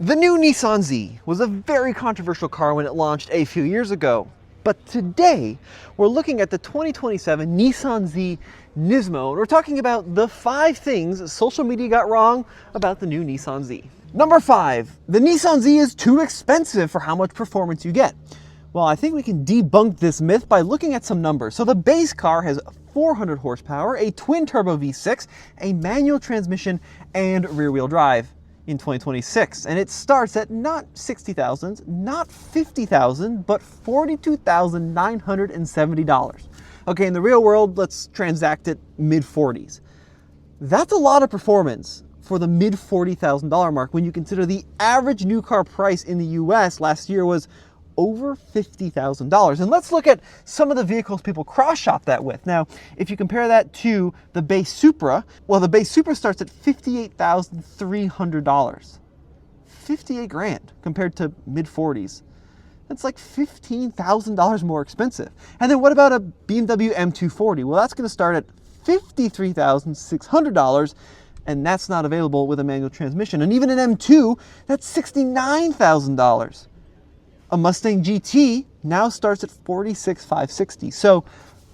The new Nissan Z was a very controversial car when it launched a few years ago, but today we're looking at the 2027 Nissan Z NISMO, and we're talking about the 5 things social media got wrong about the new Nissan Z. Number 5, the Nissan Z is too expensive for how much performance you get. Well, I think we can debunk this myth by looking at some numbers. So the base car has 400 horsepower, a twin-turbo V6, a manual transmission, and rear-wheel drive in 2026. And it starts at not $60,000, not $50,000, but $42,970. Okay, in the real world, let's transact it mid-40s. That's a lot of performance for the mid-$40,000 mark when you consider the average new car price in the US last year was over $50,000. And let's look at some of the vehicles people cross-shop that with. Now, if you compare that to the base Supra, well, the base Supra starts at $58,300. 58 grand compared to mid-40s. That's like $15,000 more expensive. And then what about a BMW M240? Well, that's going to start at $53,600, and that's not available with a manual transmission. And even an M2, that's $69,000. A Mustang GT now starts at $46,560. So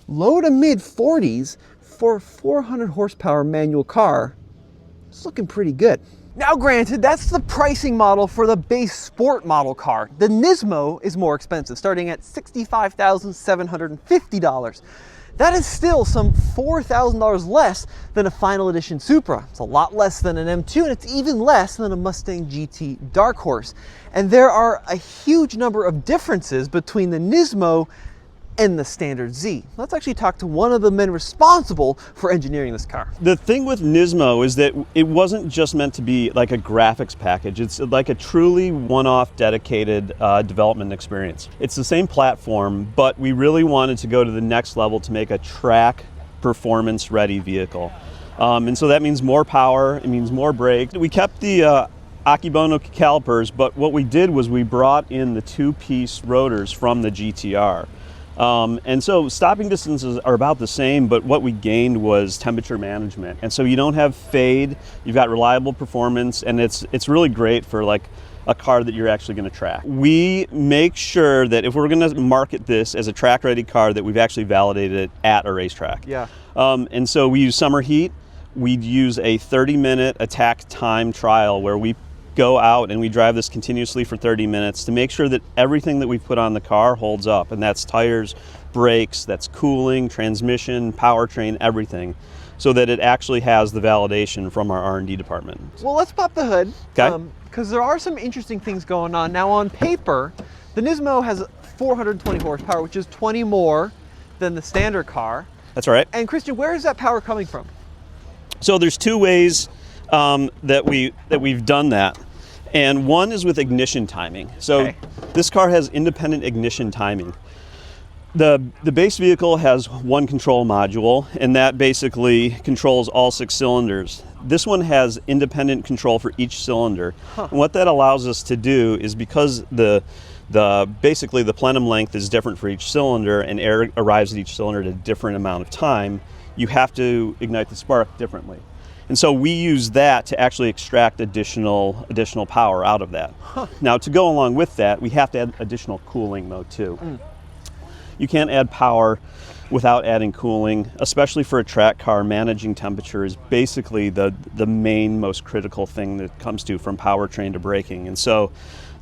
low to mid 40s for a 400 horsepower manual car. It's looking pretty good. Now granted, that's the pricing model for the base sport model car. The NISMO is more expensive, starting at $65,750. That is still some $4,000 less than a final edition Supra. It's a lot less than an M2, and it's even less than a Mustang GT Dark Horse. And there are a huge number of differences between the NISMO and the standard Z. Let's actually talk to one of the men responsible for engineering this car. The thing with NISMO is that it wasn't just meant to be like a graphics package. It's like a truly one-off dedicated development experience. It's the same platform, but we really wanted to go to the next level to make a track performance ready vehicle. And so that means more power, it means more brake. We kept the Akebono calipers, but what we did was we brought in the 2-piece rotors from the GTR. And so stopping distances are about the same, but what we gained was temperature management. And so you don't have fade, you've got reliable performance, and it's really great for like a car that you're actually going to track. We make sure that if we're going to market this as a track ready car, that we've actually validated it at a racetrack. Yeah. And so we use summer heat. We'd use a 30-minute attack time trial where we go out and we drive this continuously for 30 minutes to make sure that everything that we've put on the car holds up, and that's tires, brakes, that's cooling, transmission, powertrain, everything, so that it actually has the validation from our R&D department. Well, let's pop the hood, okay? Because there are some interesting things going on. Now on paper, the NISMO has 420 horsepower, which is 20 more than the standard car. That's right. And Christian, where is that power coming from? So there's 2 ways that we've done that, and one is with ignition timing. So okay. This car has independent ignition timing. The base vehicle has one control module, and that basically controls all 6 cylinders. This one has independent control for each cylinder. Huh. And what that allows us to do is, because basically the plenum length is different for each cylinder and air arrives at each cylinder at a different amount of time, you have to ignite the spark differently. And so we use that to actually extract additional power out of that. Huh. Now, to go along with that, we have to add additional cooling though too. You can't add power without adding cooling, especially for a track car. Managing temperature is basically the main, most critical thing that comes to from powertrain to braking. And so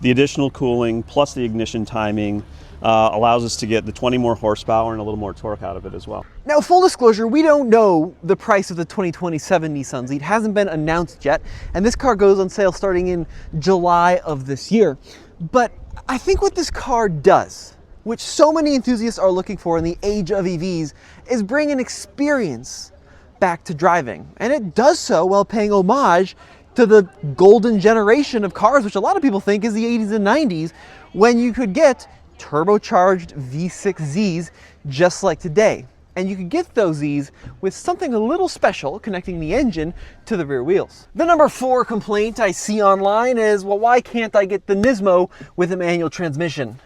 the additional cooling plus the ignition timing allows us to get the 20 more horsepower and a little more torque out of it as well. Now, full disclosure, we don't know the price of the 2027 Nissan Z. It hasn't been announced yet, and this car goes on sale starting in July of this year. But I think what this car does, which so many enthusiasts are looking for in the age of EVs, is bring an experience back to driving. And it does so while paying homage to the golden generation of cars, which a lot of people think is the 80s and 90s, when you could get turbocharged V6 Zs just like today. And you could get those Zs with something a little special connecting the engine to the rear wheels. The number 4 complaint I see online is, well, why can't I get the NISMO with a manual transmission?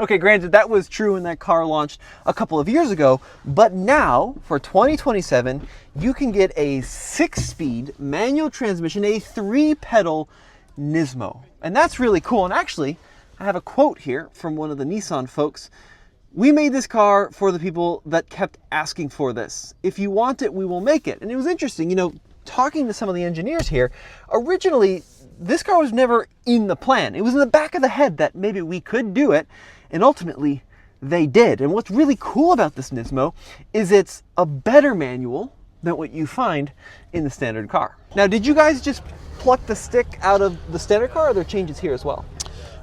Okay, granted, that was true when that car launched a couple of years ago, but now, for 2027, you can get a 6-speed manual transmission, a 3-pedal NISMO. And that's really cool. And actually, I have a quote here from one of the Nissan folks. "We made this car for the people that kept asking for this. If you want it, we will make it." And it was interesting, you know, talking to some of the engineers here. Originally, this car was never in the plan. It was in the back of the head that maybe we could do it, and ultimately they did. And what's really cool about this NISMO is it's a better manual than what you find in the standard car. Now, did you guys just pluck the stick out of the standard car, or are there changes here as well?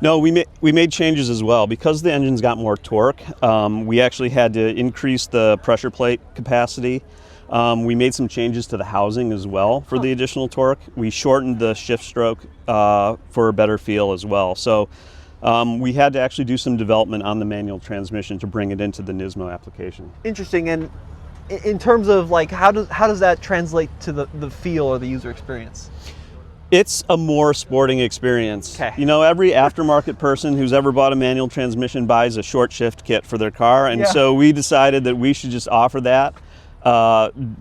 No, we made changes as well. Because the engine's got more torque, we actually had to increase the pressure plate capacity. We made some changes to the housing as well for the additional torque. We shortened the shift stroke for a better feel as well. So we had to actually do some development on the manual transmission to bring it into the NISMO application. Interesting. And in terms of like, how does that translate to the feel or the user experience? It's a more sporting experience. Okay. You know, every aftermarket person who's ever bought a manual transmission buys a short shift kit for their car, and so we decided that we should just offer that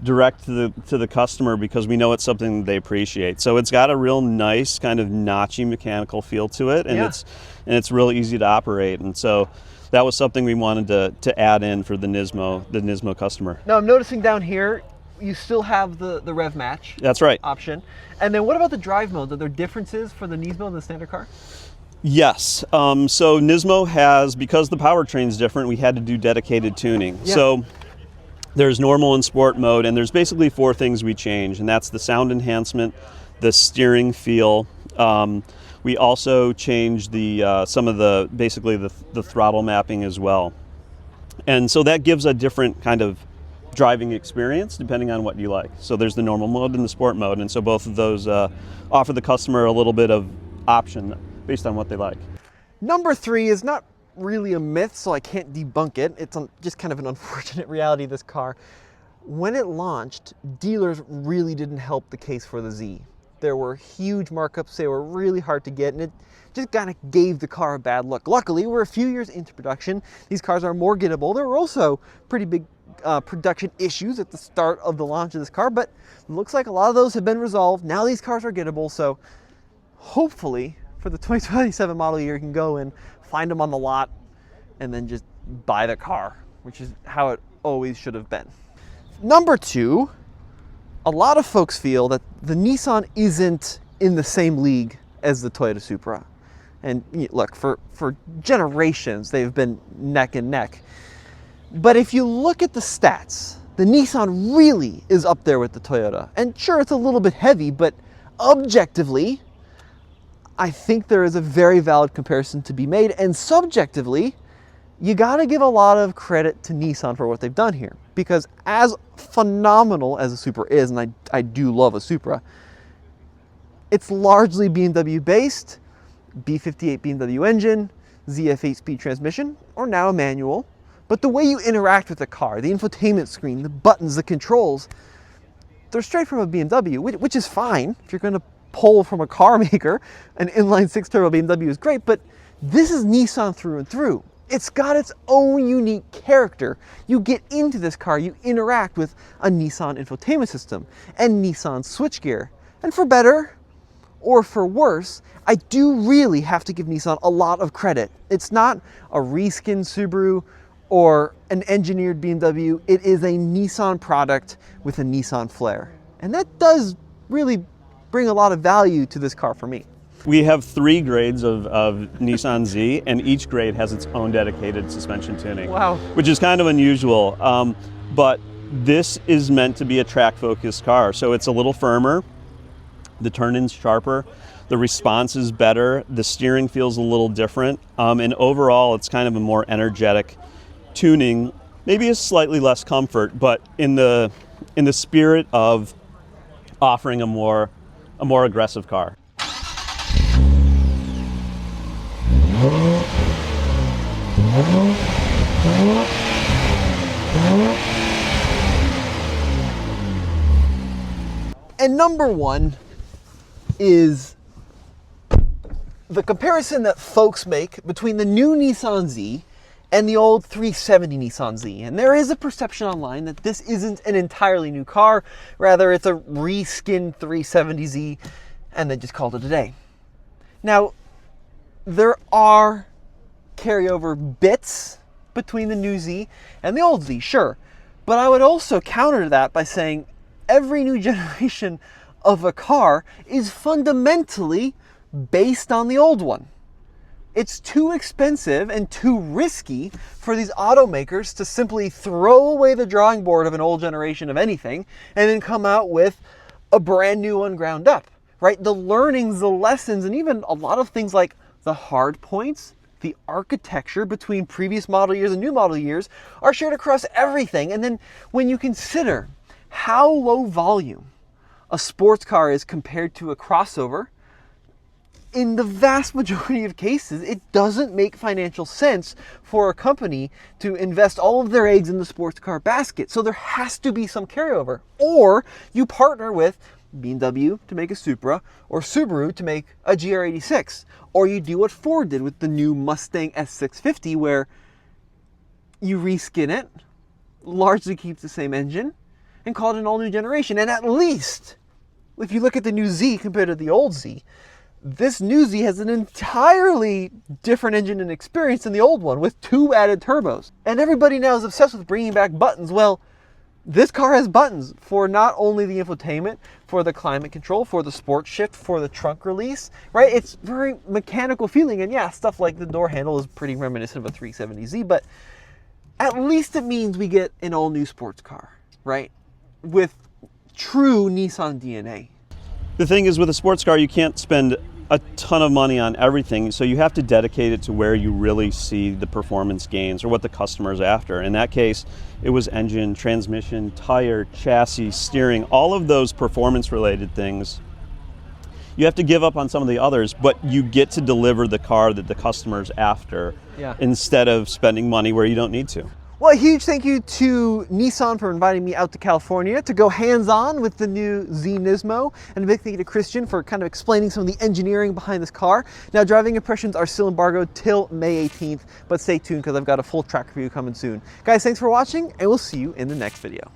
direct to the customer, because we know it's something they appreciate. So it's got a real nice kind of notchy mechanical feel to it, and it's really easy to operate. And so that was something we wanted to add in for the NISMO customer. Now I'm noticing down here, you still have the rev match. That's right. Option. And then what about the drive modes? Are there differences for the NISMO and the standard car? Yes. So NISMO has, because the powertrain's different, we had to do dedicated tuning. Yeah. So there's normal and sport mode, and there's basically 4 things we change, and that's the sound enhancement, the steering feel. We also changed the some of the basically the throttle mapping as well, and so that gives a different kind of driving experience depending on what you like. So there's the normal mode and the sport mode, and so both of those offer the customer a little bit of option based on what they like. Number 3 is not really a myth, so I can't debunk it. It's just kind of an unfortunate reality of this car. When it launched, dealers really didn't help the case for the Z. There were huge markups, they were really hard to get, and it just kind of gave the car a bad look. Luckily, we're a few years into production. These cars are more gettable. There were also pretty big production issues at the start of the launch of this car, but it looks like a lot of those have been resolved. Now these cars are gettable, so hopefully for the 2027 model year, you can go and find them on the lot and then just buy the car, which is how it always should have been. Number 2, a lot of folks feel that the Nissan isn't in the same league as the Toyota Supra. And look, for generations, they've been neck and neck. But if you look at the stats, the Nissan really is up there with the Toyota. And sure, it's a little bit heavy, but objectively, I think there is a very valid comparison to be made. And subjectively, you gotta give a lot of credit to Nissan for what they've done here. Because as phenomenal as a Supra is, and I do love a Supra, it's largely BMW based, B58 BMW engine, ZF 8-speed transmission, or now a manual. But the way you interact with the car, the infotainment screen, the buttons, the controls, they're straight from a BMW, which is fine. If you're gonna pull from a car maker, an inline-6 turbo BMW is great, but this is Nissan through and through. It's got its own unique character. You get into this car, you interact with a Nissan infotainment system and Nissan switchgear. And for better or for worse, I do really have to give Nissan a lot of credit. It's not a reskinned Subaru or an engineered BMW. It is a Nissan product with a Nissan flair. And that does really bring a lot of value to this car for me. We have 3 grades of Nissan Z, and each grade has its own dedicated suspension tuning. Wow. Which is kind of unusual, but this is meant to be a track-focused car, so it's a little firmer, the turn-in's sharper, the response is better, the steering feels a little different, and overall it's kind of a more energetic tuning, maybe a slightly less comfort, but in the spirit of offering a more aggressive car. And number 1 is the comparison that folks make between the new Nissan Z and the old 370 Nissan Z. And there is a perception online that this isn't an entirely new car, rather it's a reskinned 370Z, and they just called it a day. Now, there are carryover bits between the new Z and the old Z, sure. But I would also counter that by saying every new generation of a car is fundamentally based on the old one. It's too expensive and too risky for these automakers to simply throw away the drawing board of an old generation of anything and then come out with a brand new one ground up, right? The learnings, the lessons, and even a lot of things like the hard points, the architecture between previous model years and new model years are shared across everything. And then when you consider how low volume a sports car is compared to a crossover, in the vast majority of cases, it doesn't make financial sense for a company to invest all of their eggs in the sports car basket. So there has to be some carryover. Or you partner with BMW to make a Supra, or Subaru to make a GR86. Or you do what Ford did with the new Mustang S650, where you reskin it, largely keep the same engine, and call it an all-new generation. And at least, if you look at the new Z compared to the old Z, this new Z has an entirely different engine and experience than the old one, with 2 added turbos. And everybody now is obsessed with bringing back buttons. Well, this car has buttons for not only the infotainment, for the climate control, for the sport shift, for the trunk release, right? It's very mechanical feeling. And yeah, stuff like the door handle is pretty reminiscent of a 370Z, but at least it means we get an all new sports car, right? With true Nissan DNA. The thing is, with a sports car, you can't spend a ton of money on everything, so you have to dedicate it to where you really see the performance gains or what the customer is after. In that case, it was engine, transmission, tire, chassis, steering, all of those performance related things. You have to give up on some of the others, but you get to deliver the car that the customer's after, instead of spending money where you don't need to. Well, a huge thank you to Nissan for inviting me out to California to go hands-on with the new Z NISMO, and a big thank you to Christian for kind of explaining some of the engineering behind this car. Now, driving impressions are still embargoed till May 18th, but stay tuned because I've got a full track review coming soon. Guys, thanks for watching, and we'll see you in the next video.